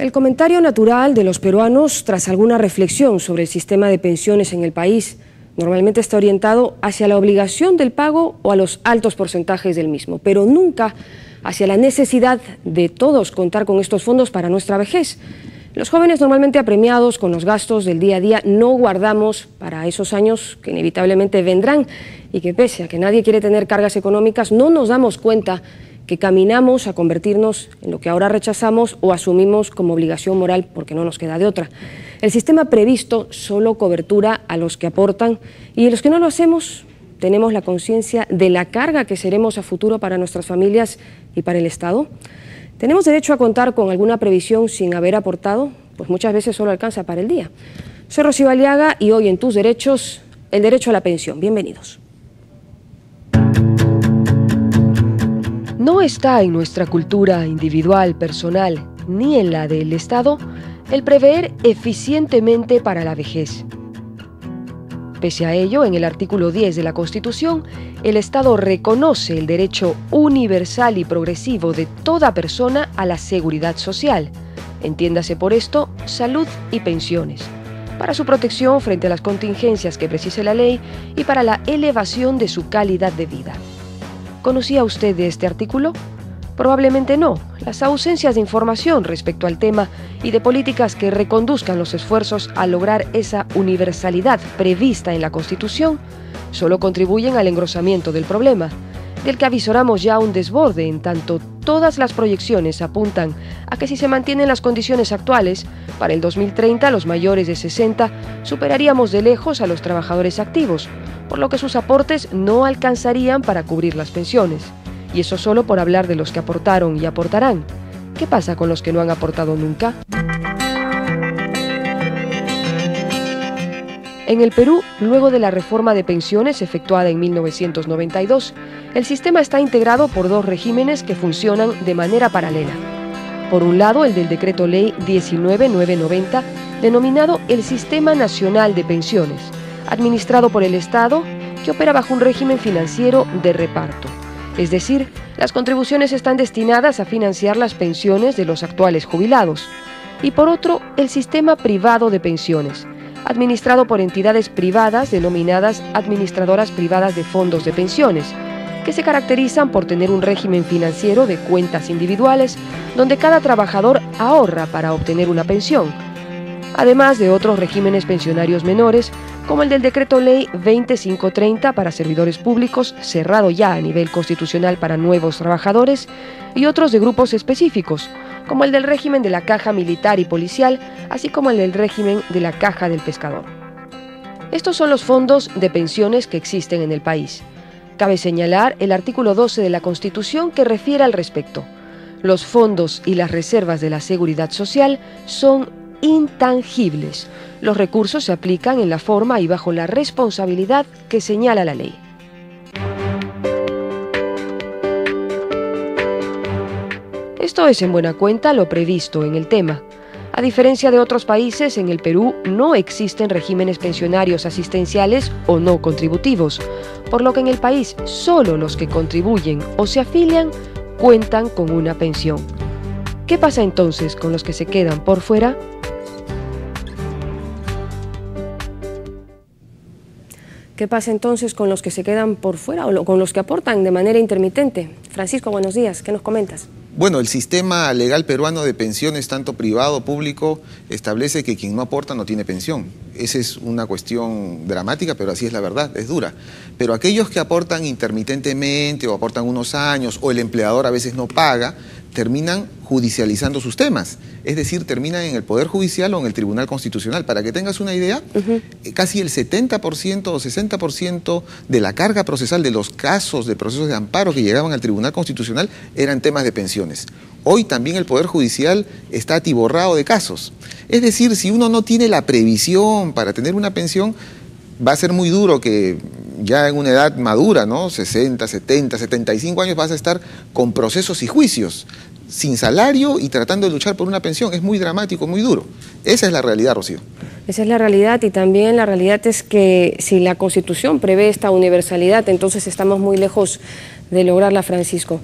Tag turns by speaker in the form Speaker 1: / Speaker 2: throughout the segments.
Speaker 1: El comentario natural de los peruanos tras alguna reflexión sobre el sistema de pensiones en el país normalmente está orientado hacia la obligación del pago o a los altos porcentajes del mismo, pero nunca hacia la necesidad de todos contar con estos fondos para nuestra vejez. Los jóvenes normalmente apremiados con los gastos del día a día no guardamos para esos años que inevitablemente vendrán y que pese a que nadie quiere tener cargas económicas, no nos damos cuenta que caminamos a convertirnos en lo que ahora rechazamos o asumimos como obligación moral porque no nos queda de otra. El sistema previsto solo cobertura a los que aportan y los que no lo hacemos tenemos la conciencia de la carga que seremos a futuro para nuestras familias y para el Estado. ¿Tenemos derecho a contar con alguna previsión sin haber aportado? Pues muchas veces solo alcanza para el día. Soy Rocío Aliaga y hoy en Tus Derechos, el derecho a la pensión. Bienvenidos. No está en nuestra cultura individual, personal, ni en la del Estado, el prever eficientemente para la vejez. Pese a ello, en el artículo 10 de la Constitución, el Estado reconoce el derecho universal y progresivo de toda persona a la seguridad social, entiéndase por esto salud y pensiones, para su protección frente a las contingencias que precise la ley y para la elevación de su calidad de vida. ¿Conocía usted de este artículo? Probablemente no. Las ausencias de información respecto al tema y de políticas que reconduzcan los esfuerzos a lograr esa universalidad prevista en la Constitución solo contribuyen al engrosamiento del problema, del que avisoramos ya un desborde en tanto todas las proyecciones apuntan a que si se mantienen las condiciones actuales, para el 2030 los mayores de 60 superaríamos de lejos a los trabajadores activos, por lo que sus aportes no alcanzarían para cubrir las pensiones. Y eso solo por hablar de los que aportaron y aportarán. ¿Qué pasa con los que no han aportado nunca? En el Perú, luego de la reforma de pensiones efectuada en 1992, el sistema está integrado por dos regímenes que funcionan de manera paralela. Por un lado, el del Decreto Ley 19990, denominado el Sistema Nacional de Pensiones, administrado por el Estado, que opera bajo un régimen financiero de reparto. Es decir, las contribuciones están destinadas a financiar las pensiones de los actuales jubilados. Y por otro, el sistema privado de pensiones, administrado por entidades privadas denominadas administradoras privadas de fondos de pensiones, que se caracterizan por tener un régimen financiero de cuentas individuales donde cada trabajador ahorra para obtener una pensión, además de otros regímenes pensionarios menores, como el del Decreto Ley 20530 para servidores públicos, cerrado ya a nivel constitucional para nuevos trabajadores, y otros de grupos específicos, como el del régimen de la Caja Militar y Policial, así como el del régimen de la Caja del Pescador. Estos son los fondos de pensiones que existen en el país. Cabe señalar el artículo 12 de la Constitución que refiere al respecto. Los fondos y las reservas de la Seguridad Social son intangibles. Los recursos se aplican en la forma y bajo la responsabilidad que señala la ley. Esto es en buena cuenta lo previsto en el tema. A diferencia de otros países, en el Perú no existen regímenes pensionarios asistenciales o no contributivos, por lo que en el país solo los que contribuyen o se afilian cuentan con una pensión. ¿Qué pasa entonces con los que se quedan por fuera? ¿Qué pasa entonces con los que se quedan por fuera o con los que aportan de manera intermitente? Francisco, buenos días, ¿qué nos comentas?
Speaker 2: Bueno, el sistema legal peruano de pensiones, tanto privado o público, establece que quien no aporta no tiene pensión. Esa es una cuestión dramática, pero así es la verdad, es dura. Pero aquellos que aportan intermitentemente o aportan unos años o el empleador a veces no paga, terminan judicializando sus temas, es decir, terminan en el Poder Judicial o en el Tribunal Constitucional. Para que tengas una idea, casi el 70% o 60% de la carga procesal de los casos de procesos de amparo que llegaban al Tribunal Constitucional eran temas de pensiones. Hoy también el Poder Judicial está atiborrado de casos. Es decir, si uno no tiene la previsión para tener una pensión, va a ser muy duro que ya en una edad madura, ¿no? 60, 70, 75 años vas a estar con procesos y juicios, sin salario y tratando de luchar por una pensión. Es muy dramático, muy duro. Esa es la realidad, Rocío.
Speaker 1: Esa es la realidad, y también la realidad es que si la Constitución prevé esta universalidad, entonces estamos muy lejos de lograrla, Francisco.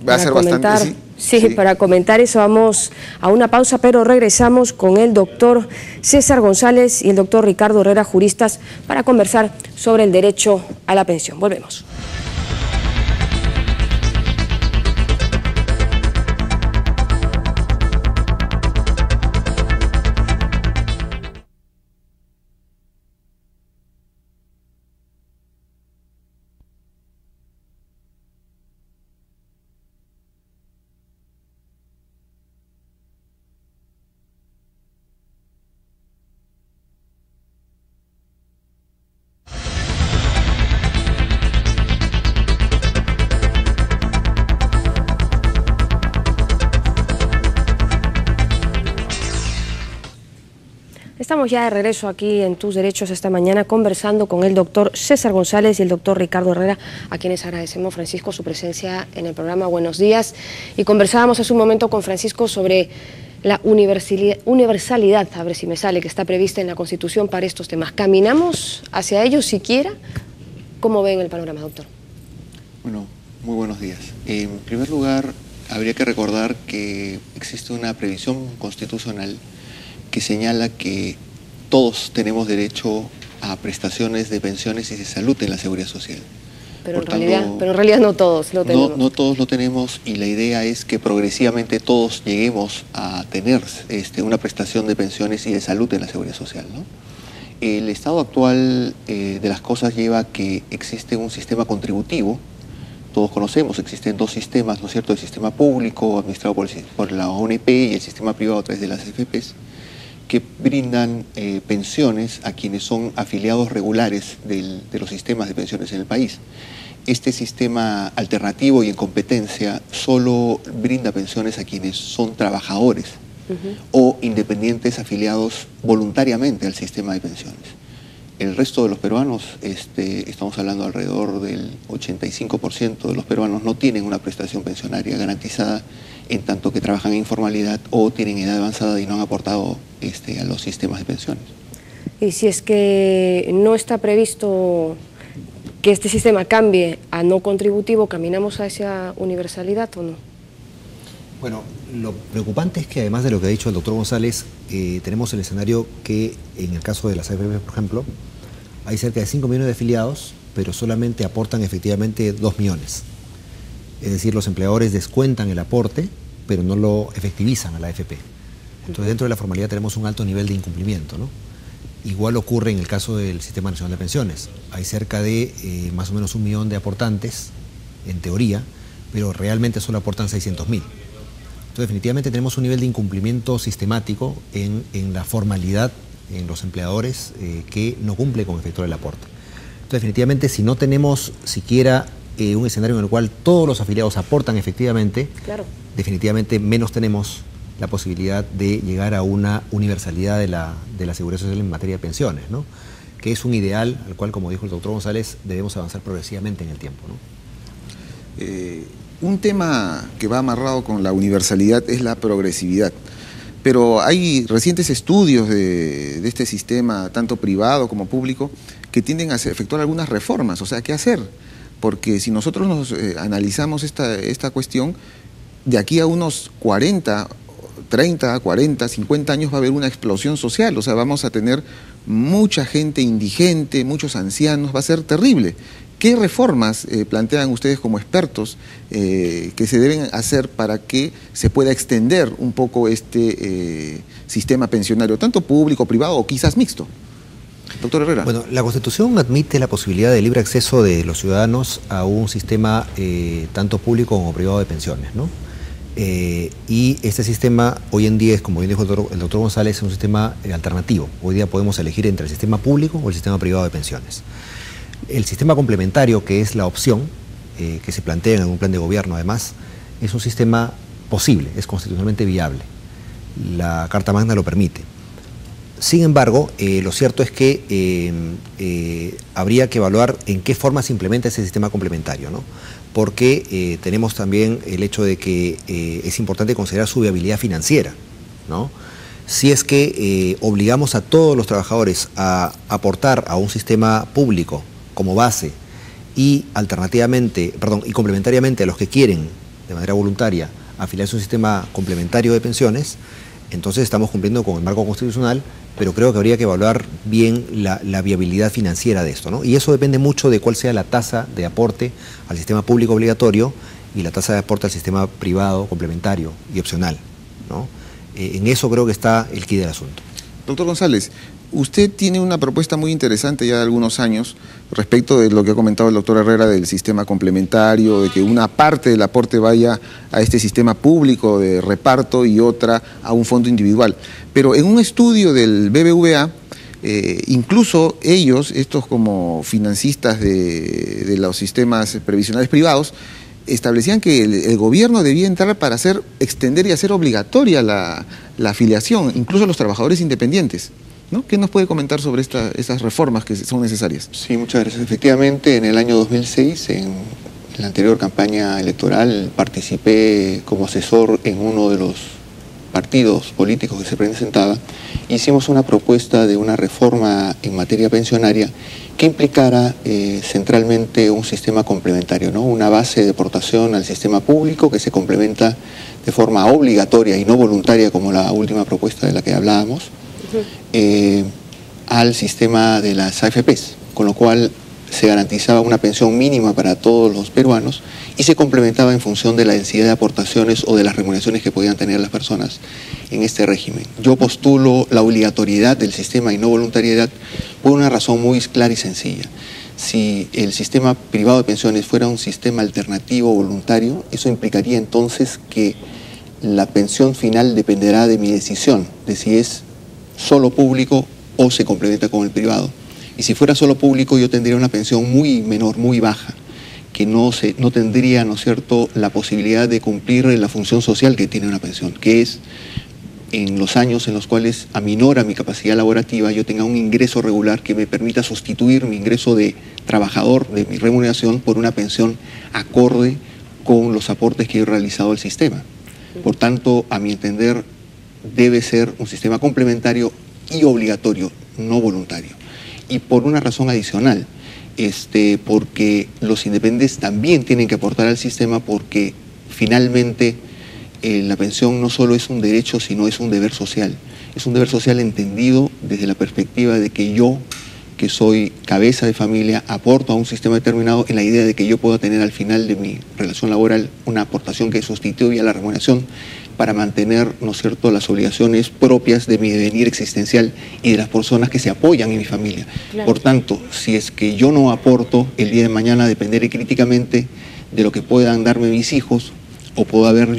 Speaker 2: Va a ser bastante, sí.
Speaker 1: Sí, para comentar eso vamos a una pausa, pero regresamos con el doctor César González y el doctor Ricardo Herrera, juristas, para conversar sobre el derecho a la pensión. Volvemos. Estamos ya de regreso aquí en Tus Derechos esta mañana conversando con el doctor César González y el doctor Ricardo Herrera, a quienes agradecemos, Francisco, su presencia en el programa. Buenos días. Y conversábamos hace un momento con Francisco sobre la universalidad, a ver si me sale, que está prevista en la Constitución para estos temas. ¿Caminamos hacia ello siquiera? ¿Cómo ven el panorama, doctor?
Speaker 3: Bueno, muy buenos días. En primer lugar, habría que recordar que existe una previsión constitucional que señala que todos tenemos derecho a prestaciones de pensiones y de salud en la seguridad social.
Speaker 1: Pero en realidad no todos lo tenemos.
Speaker 3: No todos lo tenemos, y la idea es que progresivamente todos lleguemos a tener una prestación de pensiones y de salud en la seguridad social, ¿no? El estado actual de las cosas lleva a que existe un sistema contributivo. Todos conocemos, existen dos sistemas, ¿no es cierto? El sistema público administrado por la ONP y el sistema privado a través de las AFPs, que brindan pensiones a quienes son afiliados regulares de los sistemas de pensiones en el país. Este sistema alternativo y en competencia solo brinda pensiones a quienes son trabajadores o independientes afiliados voluntariamente al sistema de pensiones. El resto de los peruanos, estamos hablando alrededor del 85% de los peruanos no tienen una prestación pensionaria garantizada, en tanto que trabajan en informalidad o tienen edad avanzada y no han aportado a los sistemas de pensiones.
Speaker 1: Y si es que no está previsto que este sistema cambie a no contributivo, ¿caminamos hacia universalidad o no?
Speaker 4: Bueno, lo preocupante es que, además de lo que ha dicho el doctor González, tenemos el escenario que en el caso de las AFP, por ejemplo, hay cerca de 5 millones de afiliados, pero solamente aportan efectivamente 2 millones. Es decir, los empleadores descuentan el aporte, pero no lo efectivizan a la AFP. Entonces, dentro de la formalidad tenemos un alto nivel de incumplimiento, ¿no? Igual ocurre en el caso del Sistema Nacional de Pensiones. Hay cerca de más o menos 1 millón de aportantes, en teoría, pero realmente solo aportan 600.000. Entonces, definitivamente tenemos un nivel de incumplimiento sistemático en la formalidad, en los empleadores que no cumple con efectuar el aporte. Entonces, definitivamente, si no tenemos siquiera un escenario en el cual todos los afiliados aportan efectivamente, claro, definitivamente menos tenemos la posibilidad de llegar a una universalidad de la seguridad social en materia de pensiones, ¿no? Que es un ideal al cual, como dijo el doctor González, debemos avanzar progresivamente en el tiempo, ¿no?
Speaker 2: Un tema que va amarrado con la universalidad es la progresividad, pero hay recientes estudios de este sistema, tanto privado como público, que tienden a efectuar algunas reformas. O sea, ¿qué hacer? Porque si nosotros nos analizamos esta cuestión, de aquí a unos 30, 40, 50 años va a haber una explosión social. O sea, vamos a tener mucha gente indigente, muchos ancianos, va a ser terrible. ¿Qué reformas plantean ustedes como expertos que se deben hacer para que se pueda extender un poco este sistema pensionario, tanto público, privado o quizás mixto? Doctor Herrera.
Speaker 4: Bueno, la Constitución admite la posibilidad de libre acceso de los ciudadanos a un sistema tanto público como privado de pensiones, ¿no? Y este sistema hoy en día es, como bien dijo el doctor González, es un sistema alternativo. Hoy día podemos elegir entre el sistema público o el sistema privado de pensiones. El sistema complementario, que es la opción que se plantea en algún plan de gobierno, además, es un sistema posible, es constitucionalmente viable. La Carta Magna lo permite. Sin embargo, lo cierto es que habría que evaluar en qué forma se implementa ese sistema complementario, ¿no? Porque tenemos también el hecho de que es importante considerar su viabilidad financiera, ¿no? Si es que obligamos a todos los trabajadores a aportar a un sistema público como base y alternativamente, y complementariamente a los que quieren de manera voluntaria afiliarse a un sistema complementario de pensiones, entonces estamos cumpliendo con el marco constitucional, pero creo que habría que evaluar bien la viabilidad financiera de esto, ¿no? Y eso depende mucho de cuál sea la tasa de aporte al sistema público obligatorio y la tasa de aporte al sistema privado complementario y opcional, ¿no? En eso creo que está el quid del asunto.
Speaker 2: Doctor González, usted tiene una propuesta muy interesante ya de algunos años respecto de lo que ha comentado el doctor Herrera del sistema complementario, de que una parte del aporte vaya a este sistema público de reparto y otra a un fondo individual. Pero en un estudio del BBVA, incluso ellos, estos como financistas de los sistemas previsionales privados, establecían que el gobierno debía entrar para extender y hacer obligatoria la afiliación, incluso a los trabajadores independientes, ¿no? ¿Qué nos puede comentar sobre estas reformas que son necesarias?
Speaker 3: Sí, muchas gracias. Efectivamente, en el año 2006, en la anterior campaña electoral, participé como asesor en uno de los partidos políticos que se presentaba. Hicimos una propuesta de una reforma en materia pensionaria que implicara centralmente un sistema complementario, ¿no? Una base de aportación al sistema público que se complementa de forma obligatoria y no voluntaria, como la última propuesta de la que hablábamos, al sistema de las AFPs, con lo cual se garantizaba una pensión mínima para todos los peruanos y se complementaba en función de la densidad de aportaciones o de las remuneraciones que podían tener las personas en este régimen. Yo postulo la obligatoriedad del sistema y no voluntariedad por una razón muy clara y sencilla. Si el sistema privado de pensiones fuera un sistema alternativo voluntario, eso implicaría entonces que la pensión final dependerá de mi decisión, de si es solo público o se complementa con el privado. Y si fuera solo público, yo tendría una pensión muy menor, muy baja, que no tendría, ¿no es cierto?, la posibilidad de cumplir la función social que tiene una pensión, que es en los años en los cuales aminora mi capacidad laborativa, yo tenga un ingreso regular que me permita sustituir mi ingreso de trabajador, de mi remuneración, por una pensión acorde con los aportes que he realizado al sistema. Por tanto, a mi entender, debe ser un sistema complementario y obligatorio, no voluntario. Y por una razón adicional, porque los independientes también tienen que aportar al sistema, porque finalmente la pensión no solo es un derecho, sino es un deber social. Es un deber social entendido desde la perspectiva de que yo, que soy cabeza de familia, aporto a un sistema determinado en la idea de que yo pueda tener al final de mi relación laboral una aportación que sustituya la remuneración para mantener, ¿no es cierto?, las obligaciones propias de mi devenir existencial y de las personas que se apoyan en mi familia. Claro. Por tanto, si es que yo no aporto, el día de mañana dependeré críticamente de lo que puedan darme mis hijos o puedo haber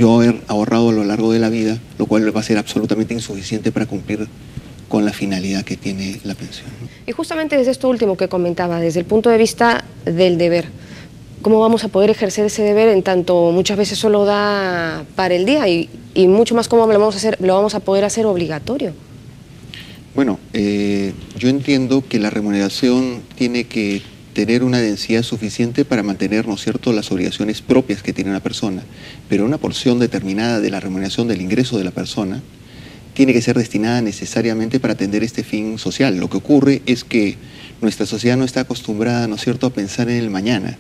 Speaker 3: ahorrado a lo largo de la vida, lo cual va a ser absolutamente insuficiente para cumplir con la finalidad que tiene la pensión, ¿no?
Speaker 1: Y justamente desde esto último que comentaba, desde el punto de vista del deber, ¿cómo vamos a poder ejercer ese deber en tanto muchas veces solo da para el día y mucho más cómo lo vamos a poder hacer obligatorio?
Speaker 3: Bueno, yo entiendo que la remuneración tiene que tener una densidad suficiente para mantener, ¿no es cierto?, las obligaciones propias que tiene una persona, pero una porción determinada de la remuneración del ingreso de la persona tiene que ser destinada necesariamente para atender este fin social. Lo que ocurre es que nuestra sociedad no está acostumbrada, ¿no es cierto?, a pensar en el mañana.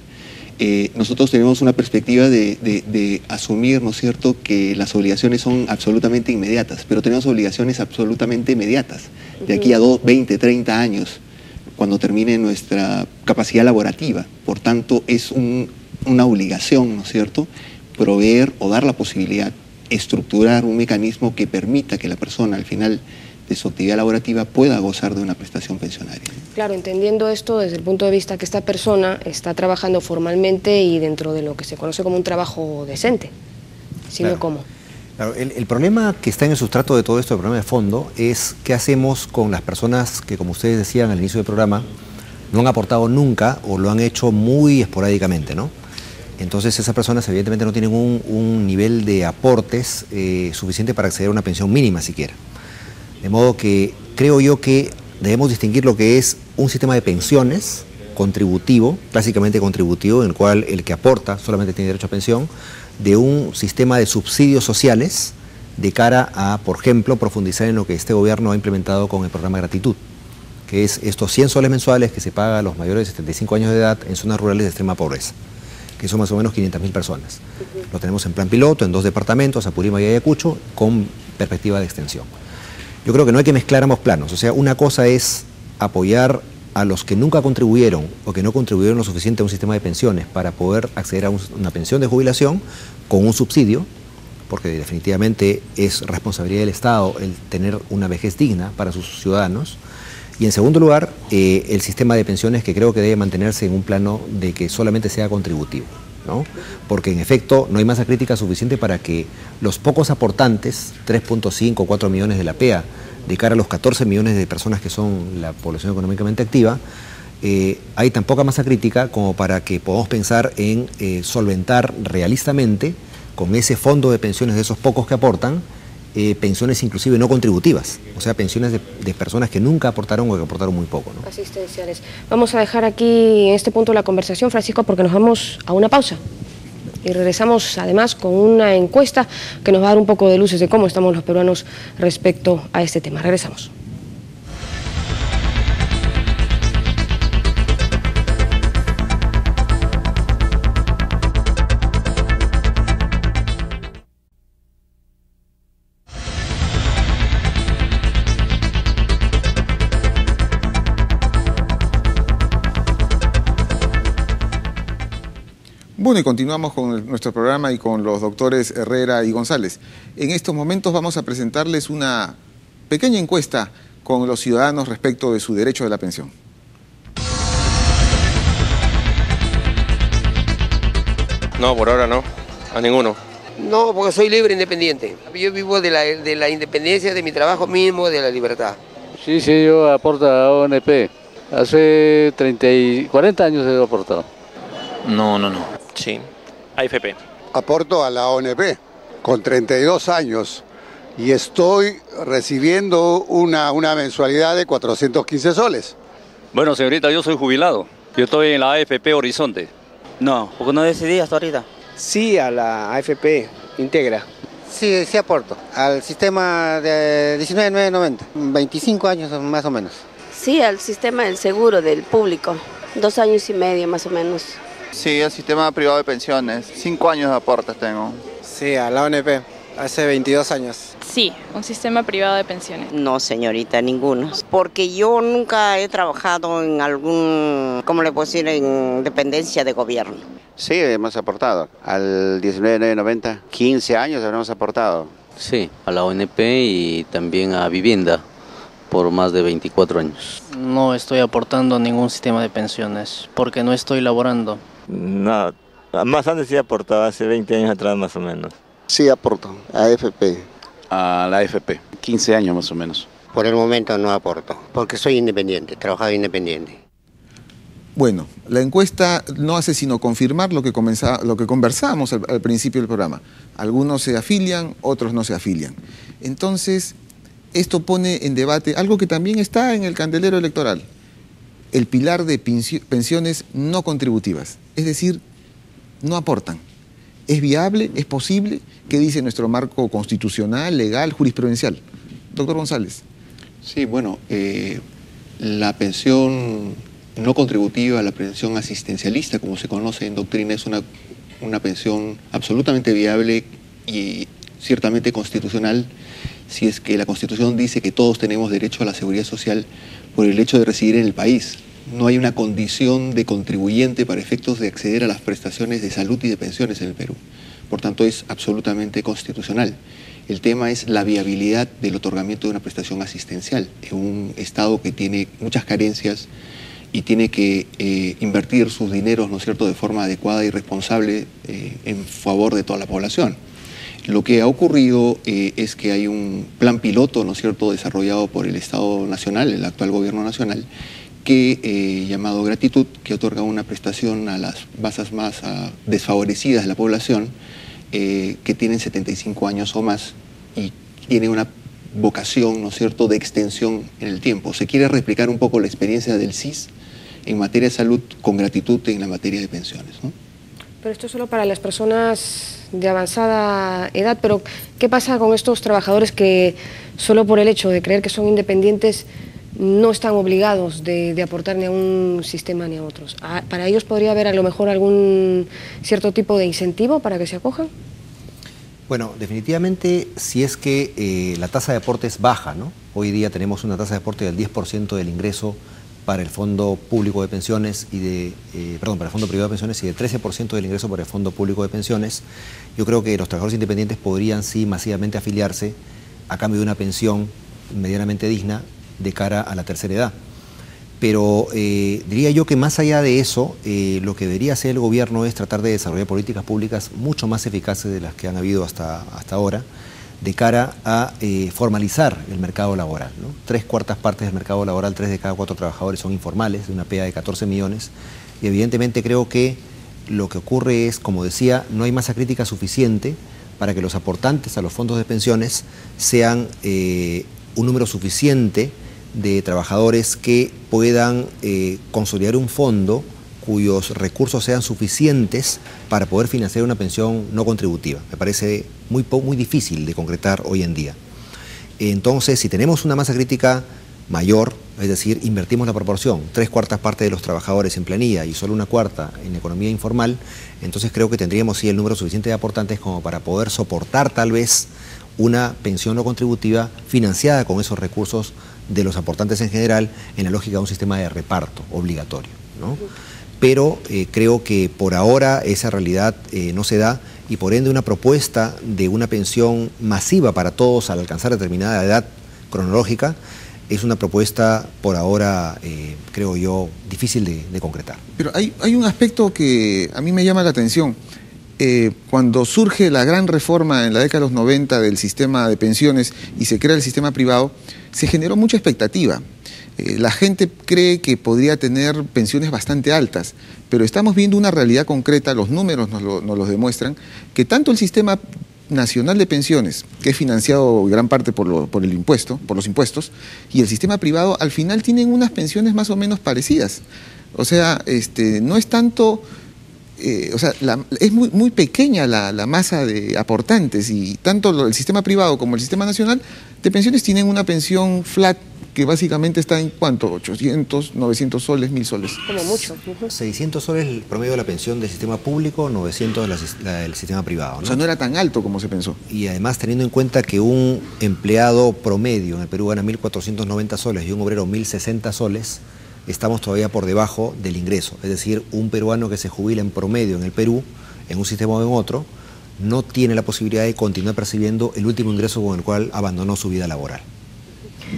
Speaker 3: Nosotros tenemos una perspectiva de asumir, ¿no es cierto?, que las obligaciones son absolutamente inmediatas, pero tenemos obligaciones absolutamente inmediatas, de aquí a 20, 30 años, cuando termine nuestra capacidad laborativa. Por tanto, es una obligación, ¿no es cierto?, proveer o dar la posibilidad, estructurar un mecanismo que permita que la persona al final de su actividad laborativa pueda gozar de una prestación pensionaria.
Speaker 1: Claro, entendiendo esto desde el punto de vista que esta persona está trabajando formalmente y dentro de lo que se conoce como un trabajo decente, sino
Speaker 4: claro.
Speaker 1: ¿cómo?
Speaker 4: Claro, el problema que está en el sustrato de todo esto, el problema de fondo, es qué hacemos con las personas que, como ustedes decían al inicio del programa, no han aportado nunca o lo han hecho muy esporádicamente, ¿no? Entonces esas personas evidentemente no tienen un nivel de aportes suficiente para acceder a una pensión mínima siquiera. De modo que creo yo que debemos distinguir lo que es un sistema de pensiones contributivo, clásicamente contributivo, en el cual el que aporta solamente tiene derecho a pensión, de un sistema de subsidios sociales de cara a, por ejemplo, profundizar en lo que este gobierno ha implementado con el programa Gratitud, que es estos 100 soles mensuales que se paga a los mayores de 75 años de edad en zonas rurales de extrema pobreza. que son más o menos 500.000 personas. Lo tenemos en plan piloto, en 2 departamentos, Apurímac y Ayacucho, con perspectiva de extensión. Yo creo que no hay que mezclar ambos planos, o sea, una cosa es apoyar a los que nunca contribuyeron o que no contribuyeron lo suficiente a un sistema de pensiones para poder acceder a una pensión de jubilación con un subsidio, porque definitivamente es responsabilidad del Estado el tener una vejez digna para sus ciudadanos. Y en segundo lugar, el sistema de pensiones, que creo que debe mantenerse en un plano de que solamente sea contributivo, ¿no? Porque en efecto no hay masa crítica suficiente para que los pocos aportantes, 3.5 o 4 millones de la PEA, de cara a los 14 millones de personas que son la población económicamente activa, hay tan poca masa crítica como para que podamos pensar en solventar realistamente con ese fondo de pensiones de esos pocos que aportan, pensiones inclusive no contributivas, o sea, pensiones de personas que nunca aportaron o que aportaron muy poco, ¿no?
Speaker 1: Asistenciales. Vamos a dejar aquí en este punto la conversación, Francisco, porque nos vamos a una pausa. Y regresamos además con una encuesta que nos va a dar un poco de luces de cómo estamos los peruanos respecto a este tema. Regresamos.
Speaker 2: Bueno, y continuamos con nuestro programa y con los doctores Herrera y González. En estos momentos vamos a presentarles una pequeña encuesta con los ciudadanos respecto de su derecho de la pensión.
Speaker 5: No, por ahora no, a ninguno.
Speaker 6: No, porque soy libre independiente. Yo vivo de la independencia de mi trabajo mismo, de la libertad.
Speaker 7: Sí, yo aporto a ONP. Hace 40 años he aportado.
Speaker 5: No. Sí, AFP.
Speaker 8: Aporto a la ONP con 32 años y estoy recibiendo una mensualidad de 415 soles.
Speaker 9: Bueno, señorita, yo soy jubilado. Yo estoy en la AFP Horizonte.
Speaker 10: No, porque no decidí hasta ahorita.
Speaker 6: Sí, a la AFP Integra.
Speaker 10: Sí aporto. Al sistema de 19.990. 25 años más o menos.
Speaker 11: Sí, al sistema del seguro del público. 2 años y medio más o menos.
Speaker 12: Sí, al sistema privado de pensiones. 5 años de aportes tengo.
Speaker 6: Sí, a la ONP. Hace 22 años.
Speaker 13: Sí, un sistema privado de pensiones.
Speaker 11: No, señorita, ninguno. Porque yo nunca he trabajado en algún, ¿cómo le puedo decir?, en dependencia de gobierno.
Speaker 14: Sí, hemos aportado. Al 19.990, 15 años habremos aportado.
Speaker 15: Sí, a la ONP y también a vivienda por más de 24 años.
Speaker 16: No estoy aportando a ningún sistema de pensiones porque no estoy laborando.
Speaker 17: No, más antes sí aportaba, hace 20 años atrás más o menos.
Speaker 18: Sí aporto, a AFP.
Speaker 19: A la AFP, 15 años más o menos.
Speaker 20: Por el momento no aporto, porque soy independiente, trabajador independiente.
Speaker 2: Bueno, la encuesta no hace sino confirmar lo que conversábamos al principio del programa. Algunos se afilian, otros no se afilian. Entonces, esto pone en debate algo que también está en el candelero electoral, el pilar de pensiones no contributivas, es decir, no aportan. ¿Es viable? ¿Es posible? ¿Qué dice nuestro marco constitucional, legal, jurisprudencial? Doctor González.
Speaker 3: Sí, bueno, la pensión no contributiva, la pensión asistencialista, como se conoce en doctrina, es una pensión absolutamente viable y ciertamente constitucional, si es que la Constitución dice que todos tenemos derecho a la seguridad social por el hecho de residir en el país. No hay una condición de contribuyente para efectos de acceder a las prestaciones de salud y de pensiones en el Perú. Por tanto, es absolutamente constitucional. El tema es la viabilidad del otorgamiento de una prestación asistencial en un Estado que tiene muchas carencias y tiene que invertir sus dineros, ¿no es cierto?, de forma adecuada y responsable en favor de toda la población. Lo que ha ocurrido es que hay un plan piloto, ¿no es cierto?, desarrollado por el Estado Nacional, el actual Gobierno Nacional, que llamado Gratitud, que otorga una prestación a las masas más desfavorecidas de la población, que tienen 75 años o más y tiene una vocación, ¿no es cierto?, de extensión en el tiempo. Se quiere replicar un poco la experiencia del CIS en materia de salud con Gratitud en la materia de pensiones, ¿no?
Speaker 1: Pero esto es solo para las personas de avanzada edad, pero ¿qué pasa con estos trabajadores que solo por el hecho de creer que son independientes no están obligados de aportar ni a un sistema ni a otros. ¿Para ellos podría haber a lo mejor algún cierto tipo de incentivo para que se acojan?
Speaker 4: Bueno, definitivamente si es que la tasa de aporte es baja, ¿no? Hoy día tenemos una tasa de aporte del 10% del ingreso para el Fondo Público de Pensiones y para el Fondo Privado de Pensiones y del 13% del ingreso para el Fondo Público de Pensiones. Yo creo que los trabajadores independientes podrían sí masivamente afiliarse a cambio de una pensión medianamente digna de cara a la tercera edad. Pero diría yo que más allá de eso, lo que debería hacer el gobierno es tratar de desarrollar políticas públicas mucho más eficaces de las que han habido hasta ahora, de cara a formalizar el mercado laboral, ¿no? 3/4 partes del mercado laboral, 3 de cada 4 trabajadores son informales, de una PEA de 14 millones, y evidentemente creo que lo que ocurre es, como decía, no hay masa crítica suficiente para que los aportantes a los fondos de pensiones sean un número suficiente de trabajadores que puedan consolidar un fondo cuyos recursos sean suficientes para poder financiar una pensión no contributiva. Me parece muy difícil de concretar hoy en día. Entonces, si tenemos una masa crítica mayor, es decir, invertimos la proporción, 3/4 partes de los trabajadores en planilla y solo 1/4 en economía informal, entonces creo que tendríamos sí el número suficiente de aportantes como para poder soportar tal vez una pensión no contributiva financiada con esos recursos de los aportantes en general en la lógica de un sistema de reparto obligatorio, ¿no? Pero creo que por ahora esa realidad no se da y por ende una propuesta de una pensión masiva para todos al alcanzar determinada edad cronológica es una propuesta por ahora, creo yo, difícil de concretar.
Speaker 2: Pero hay un aspecto que a mí me llama la atención. Cuando surge la gran reforma en la década de los 90 del sistema de pensiones y se crea el sistema privado, se generó mucha expectativa. La gente cree que podría tener pensiones bastante altas, pero estamos viendo una realidad concreta, los números nos los demuestran, que tanto el sistema nacional de pensiones, que es financiado gran parte por los impuestos, y el sistema privado al final tienen unas pensiones más o menos parecidas. O sea, no es tanto... es muy pequeña la masa de aportantes y tanto el sistema privado como el sistema nacional de pensiones tienen una pensión flat que básicamente está en ¿cuánto? 800, 900 soles, 1000 soles.
Speaker 1: Como mucho.
Speaker 4: 600 soles el promedio de la pensión del sistema público, 900 del sistema privado, ¿no?
Speaker 2: O sea, no era tan alto como se pensó.
Speaker 4: Y además teniendo en cuenta que un empleado promedio en el Perú gana 1.490 soles y un obrero 1.060 soles, estamos todavía por debajo del ingreso. Es decir, un peruano que se jubila en promedio en el Perú, en un sistema o en otro, no tiene la posibilidad de continuar percibiendo el último ingreso con el cual abandonó su vida laboral.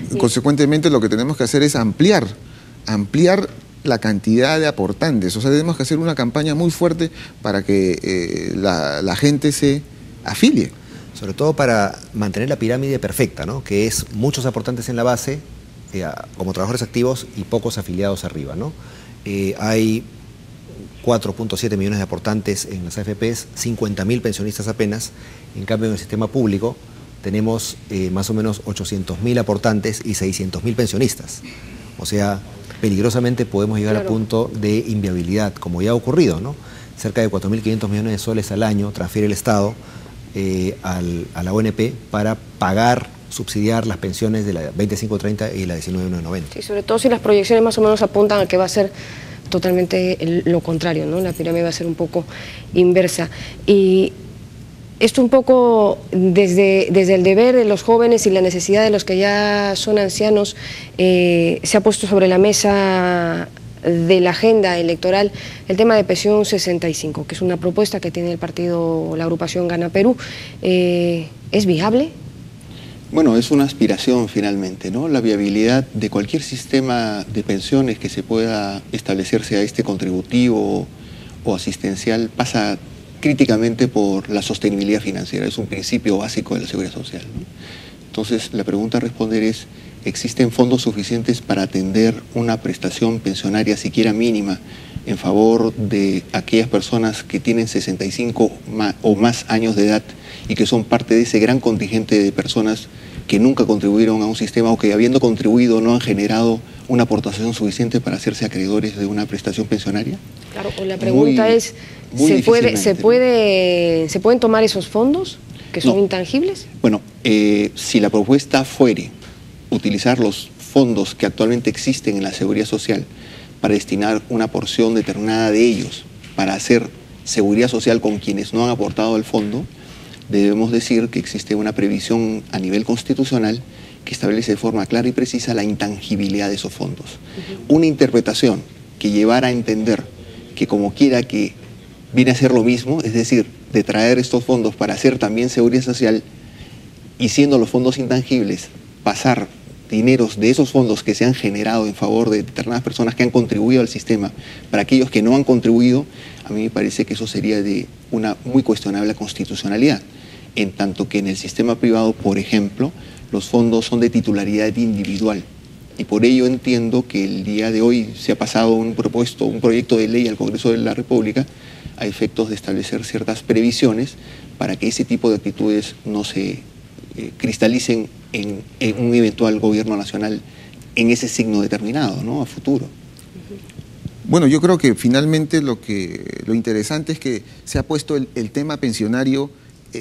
Speaker 2: Sí. Consecuentemente, lo que tenemos que hacer es ampliar la cantidad de aportantes. O sea, tenemos que hacer una campaña muy fuerte para que la gente se afilie.
Speaker 4: Sobre todo para mantener la pirámide perfecta, ¿no? Que es muchos aportantes en la base, como trabajadores activos y pocos afiliados arriba, ¿no? Hay 4.7 millones de aportantes en las AFPs, 50.000 pensionistas apenas. En cambio, en el sistema público tenemos más o menos 800.000 aportantes y 600.000 pensionistas. O sea, peligrosamente podemos llegar a punto de inviabilidad, como ya ha ocurrido, ¿no? Cerca de 4.500 millones de soles al año transfiere el Estado a la ONP para subsidiar las pensiones de la 2530 y la 19990.
Speaker 1: Sí, sobre todo si las proyecciones más o menos apuntan a que va a ser totalmente lo contrario, ¿no? La pirámide va a ser un poco inversa. Y esto un poco desde el deber de los jóvenes y la necesidad de los que ya son ancianos, se ha puesto sobre la mesa de la agenda electoral el tema de pensión 65, que es una propuesta que tiene el partido, la agrupación Gana Perú. ¿Es viable?
Speaker 3: Bueno, es una aspiración finalmente, ¿no? La viabilidad de cualquier sistema de pensiones que se pueda establecerse a este contributivo o asistencial pasa críticamente por la sostenibilidad financiera, es un principio básico de la seguridad social, ¿no? Entonces, la pregunta a responder es, ¿existen fondos suficientes para atender una prestación pensionaria siquiera mínima en favor de aquellas personas que tienen 65 o más años de edad y que son parte de ese gran contingente de personas que nunca contribuyeron a un sistema o que habiendo contribuido no han generado una aportación suficiente para hacerse acreedores de una prestación pensionaria?
Speaker 1: Claro, la pregunta es, ¿se pueden tomar esos fondos que son intangibles?
Speaker 3: Bueno, si la propuesta fuere utilizar los fondos que actualmente existen en la Seguridad Social para destinar una porción determinada de ellos para hacer seguridad social con quienes no han aportado al fondo, debemos decir que existe una previsión a nivel constitucional que establece de forma clara y precisa la intangibilidad de esos fondos. Una interpretación que llevara a entender que como quiera que viene a ser lo mismo, es decir, de traer estos fondos para hacer también seguridad social y siendo los fondos intangibles, pasar dineros de esos fondos que se han generado en favor de determinadas personas que han contribuido al sistema para aquellos que no han contribuido, a mí me parece que eso sería de una muy cuestionable constitucionalidad, en tanto que en el sistema privado, por ejemplo, los fondos son de titularidad individual y por ello entiendo que el día de hoy se ha pasado un proyecto de ley al Congreso de la República a efectos de establecer ciertas previsiones para que ese tipo de actitudes no se cristalicen en un eventual gobierno nacional en ese signo determinado, ¿no?, a futuro.
Speaker 2: Bueno, yo creo que finalmente lo interesante es que se ha puesto el tema pensionario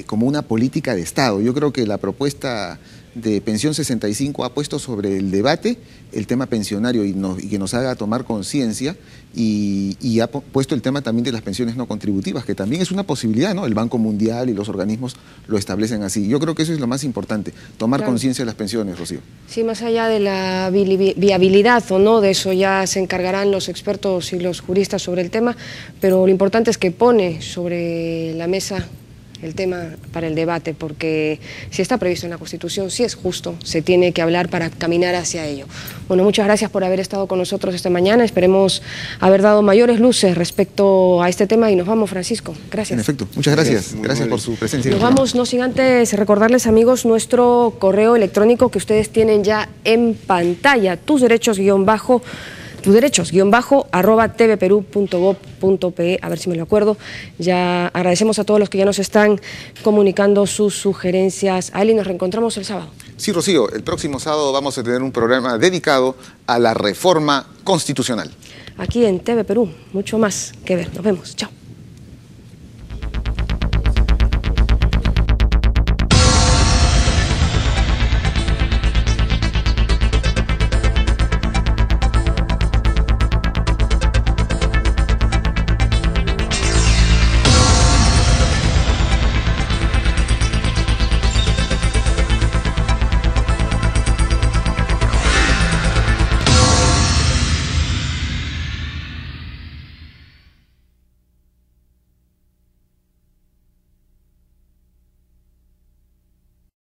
Speaker 2: como una política de Estado. Yo creo que la propuesta de Pensión 65 ha puesto sobre el debate el tema pensionario y que nos haga tomar conciencia y ha puesto el tema también de las pensiones no contributivas, que también es una posibilidad, ¿no? El Banco Mundial y los organismos lo establecen así. Yo creo que eso es lo más importante, tomar conciencia de las pensiones, Rocío.
Speaker 1: Sí, más allá de la viabilidad o no, de eso ya se encargarán los expertos y los juristas sobre el tema, pero lo importante es que pone sobre la mesa el tema para el debate, porque si está previsto en la Constitución, si es justo, se tiene que hablar para caminar hacia ello. Bueno, muchas gracias por haber estado con nosotros esta mañana, esperemos haber dado mayores luces respecto a este tema y nos vamos, Francisco. Gracias.
Speaker 2: En efecto, muchas gracias. Gracias por su presencia.
Speaker 1: Nos vamos, no sin antes recordarles, amigos, nuestro correo electrónico que ustedes tienen ya en pantalla, @tvperú.gov.pe, a ver si me lo acuerdo. Ya agradecemos a todos los que ya nos están comunicando sus sugerencias. Aeli, nos reencontramos el sábado.
Speaker 2: Sí, Rocío, el próximo sábado vamos a tener un programa dedicado a la reforma constitucional.
Speaker 1: Aquí en TV Perú, mucho más que ver. Nos vemos. Chao.